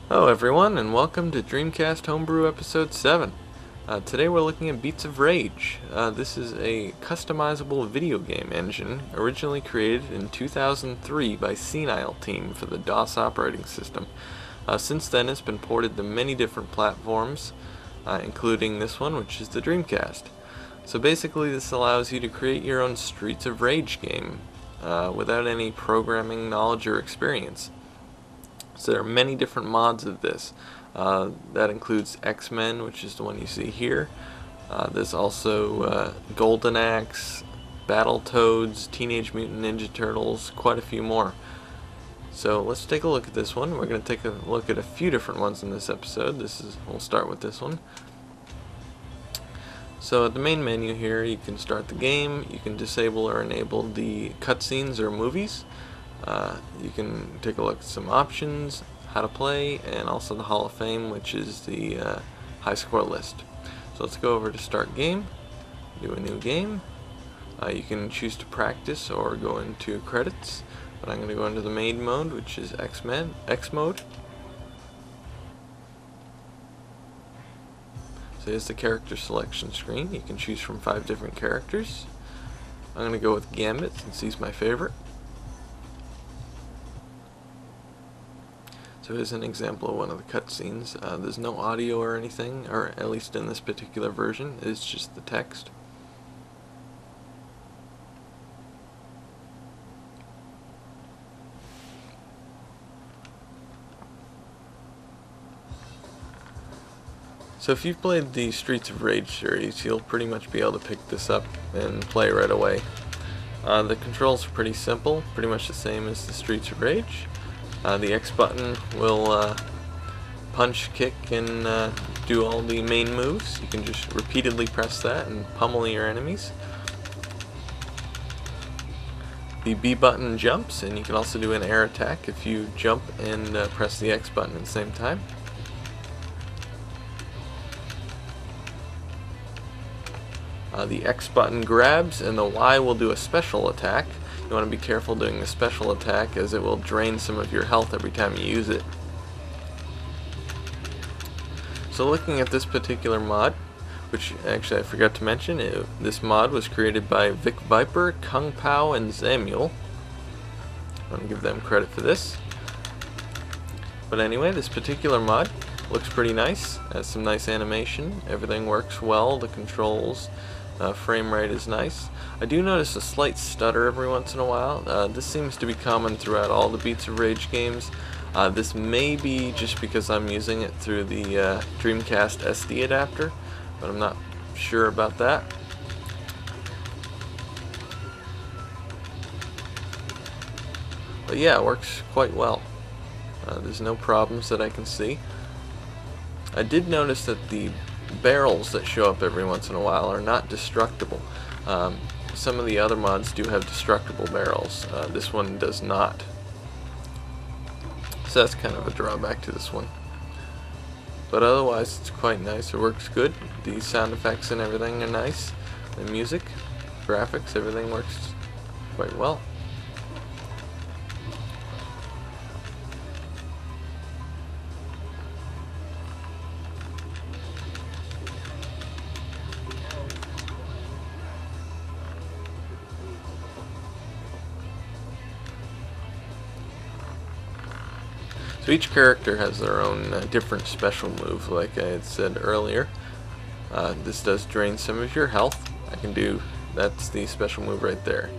Hello everyone, and welcome to Dreamcast Homebrew Episode 7. Today we're looking at Beats of Rage. This is a customizable video game engine originally created in 2003 by Senile Team for the DOS operating system. Since then it's been ported to many different platforms, including this one, which is the Dreamcast. So basically this allows you to create your own Streets of Rage game without any programming knowledge or experience. So there are many different mods of this. That includes XMen, which is the one you see here. There's also Golden Axe, Battletoads, Teenage Mutant Ninja Turtles, quite a few more. So let's take a look at this one. We're going to take a look at a few different ones in this episode. We'll start with this one. So at the main menu here, you can start the game. You can disable or enable the cutscenes or movies. You can take a look at some options, how to play, and also the Hall of Fame, which is the high score list. So let's go over to Start Game, do a new game. You can choose to practice or go into credits, but I'm going to go into the main mode, which is X mode. So here's the character selection screen. You can choose from 5 different characters. I'm going to go with Gambit since he's my favorite. So here's an example of one of the cutscenes. There's no audio or anything, or at least in this particular version, it's just the text. So if you've played the Streets of Rage series, you'll pretty much be able to pick this up and play right away. The controls are pretty simple, pretty much the same as the Streets of Rage. The X button will punch, kick, and do all the main moves. You can just repeatedly press that and pummel your enemies. The B button jumps, and you can also do an air attack if you jump and press the X button at the same time. The X button grabs, and the Y will do a special attack. You want to be careful doing the special attack, as it will drain some of your health every time you use it. So looking at this particular mod, which actually I forgot to mention, this mod was created by Vic Viper, Kung Pao, and Samuel. I want to give them credit for this. But anyway, this particular mod looks pretty nice, has some nice animation, everything works well, the controls, frame rate is nice. I do notice a slight stutter every once in a while. This seems to be common throughout all the Beats of Rage games. This may be just because I'm using it through the Dreamcast SD adapter, but I'm not sure about that. But yeah, it works quite well. There's no problems that I can see. I did notice that the barrels that show up every once in a while are not destructible. Some of the other mods do have destructible barrels. This one does not. So that's kind of a drawback to this one. But otherwise it's quite nice. It works good. The sound effects and everything are nice. The music, graphics, everything works quite well. So each character has their own different special move, like I had said earlier. This does drain some of your health. That's the special move right there.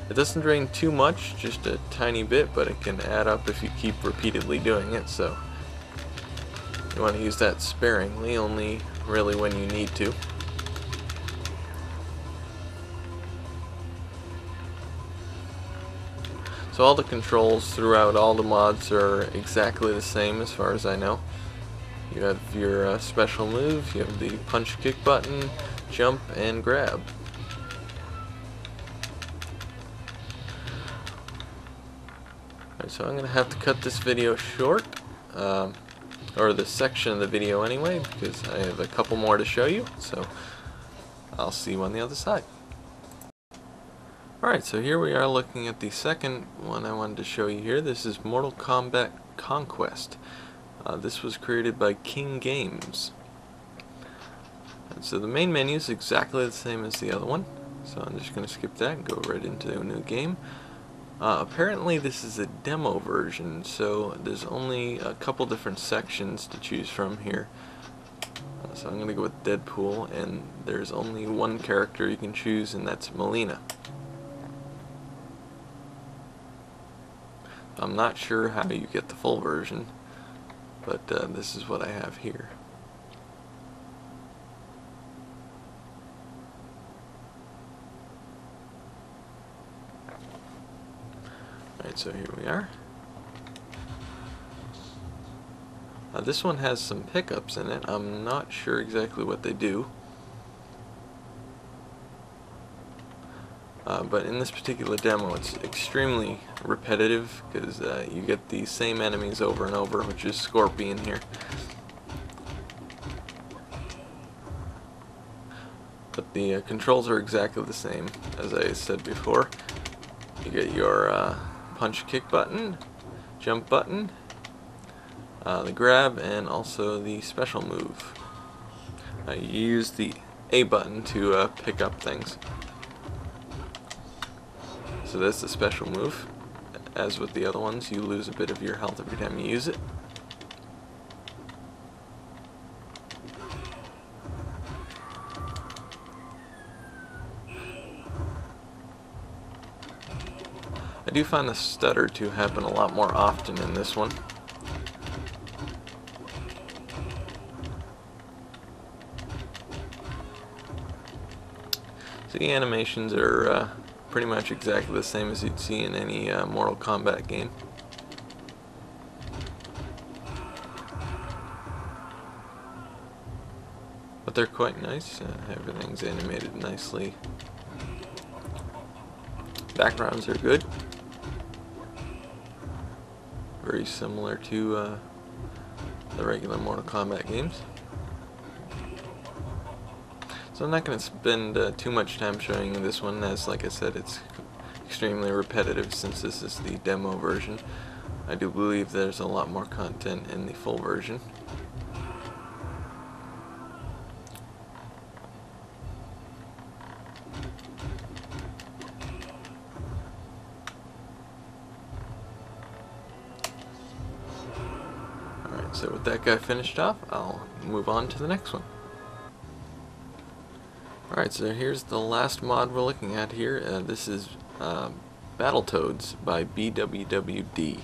It doesn't drain too much, just a tiny bit, but it can add up if you keep repeatedly doing it, so you want to use that sparingly, only really when you need to. So all the controls throughout all the mods are exactly the same as far as I know. You have your special move, you have the punch kick button, jump, and grab. Alright, so I'm going to have to cut this video short, or this section of the video anyway, because I have a couple more to show you, so I'll see you on the other side. Alright, so here we are looking at the second one I wanted to show you here. This is Mortal Kombat Conquest. This was created by King Games. And so the main menu is exactly the same as the other one, so I'm just going to skip that and go right into a new game. Apparently this is a demo version, so there's only a couple different sections to choose from here. So I'm going to go with Deadpool, and there's only one character you can choose, and that's Melina. I'm not sure how you get the full version, but this is what I have here. Alright, so here we are. This one has some pickups in it. I'm not sure exactly what they do. But in this particular demo, it's extremely repetitive because you get the same enemies over and over, which is Scorpion here. But the controls are exactly the same as I said before. You get your punch kick button, jump button, the grab, and also the special move. You use the A button to pick up things. So that's the special move. As with the other ones, you lose a bit of your health every time you use it. I do find the stutter to happen a lot more often in this one. So the animations are pretty much exactly the same as you'd see in any Mortal Kombat game. But they're quite nice. Everything's animated nicely. Backgrounds are good. Very similar to the regular Mortal Kombat games. So I'm not going to spend too much time showing you this one, as like I said, it's extremely repetitive since this is the demo version. I do believe there's a lot more content in the full version. Alright, so with that guy finished off, I'll move on to the next one. Alright, so here's the last mod we're looking at here. This is Battletoads by BWWD.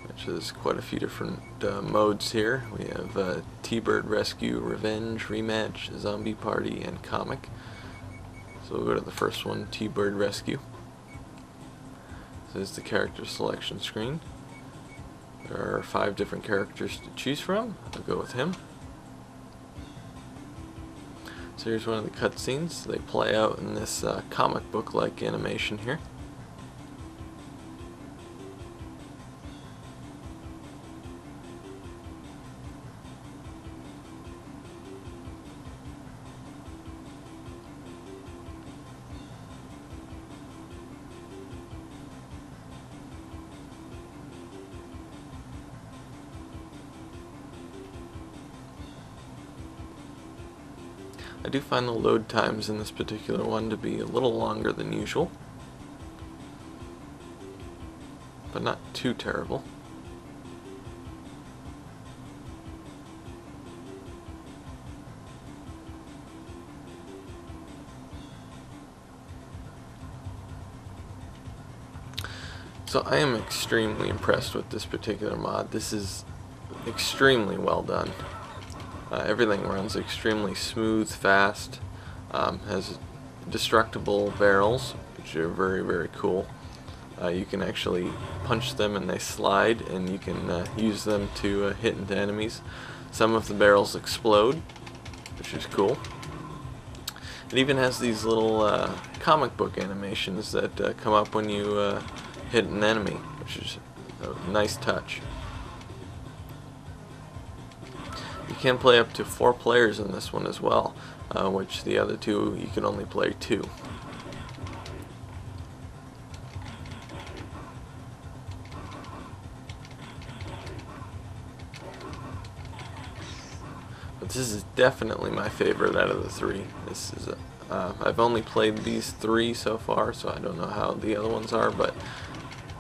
Which is quite a few different modes here. We have T-Bird Rescue, Revenge, Rematch, Zombie Party, and Comic. So we'll go to the first one, T-Bird Rescue. This is the character selection screen. There are 5 different characters to choose from. I'll go with him. So here's one of the cutscenes. They play out in this comic book-like animation here. I do find the load times in this particular one to be a little longer than usual, but not too terrible. So I am extremely impressed with this particular mod. This is extremely well done. Everything runs extremely smooth, fast, has destructible barrels, which are very, very cool. You can actually punch them and they slide, and you can use them to hit into enemies. Some of the barrels explode, which is cool. It even has these little comic book animations that come up when you hit an enemy, which is a nice touch. You can play up to 4 players in this one as well, which the other two you can only play 2. But this is definitely my favorite out of the 3. This is I've only played these 3 so far, so I don't know how the other ones are, but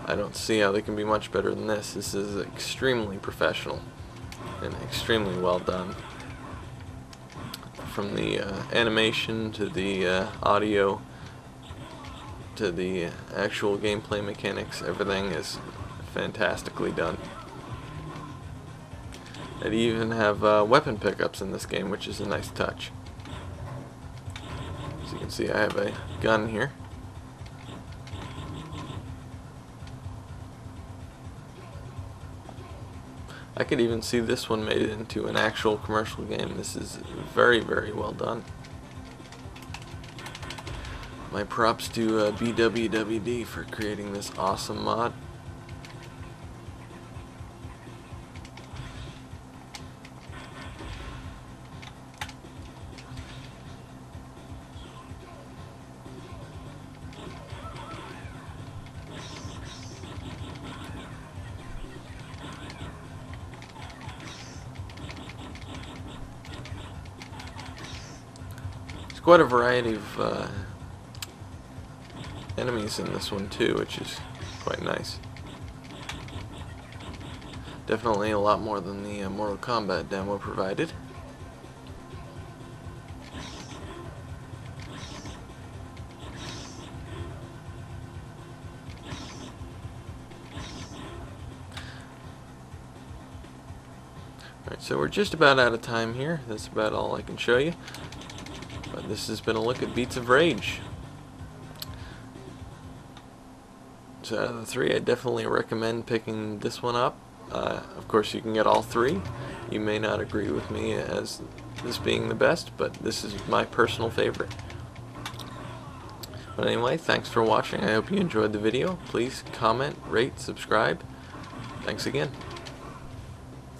I don't see how they can be much better than this. This is extremely professional and extremely well done. From the animation to the audio to the actual gameplay mechanics, everything is fantastically done. They even have weapon pickups in this game, which is a nice touch. As you can see, I have a gun here. I could even see this one made into an actual commercial game. This is very, very well done. My props to BWWD for creating this awesome mod. There's quite a variety of enemies in this one too, which is quite nice. Definitely a lot more than the Mortal Kombat demo provided. Alright, so we're just about out of time here. That's about all I can show you. But this has been a look at Beats of Rage. So out of the 3, I definitely recommend picking this one up. Of course, you can get all 3. You may not agree with me as this being the best, but this is my personal favorite. But anyway, thanks for watching. I hope you enjoyed the video. Please comment, rate, subscribe. Thanks again.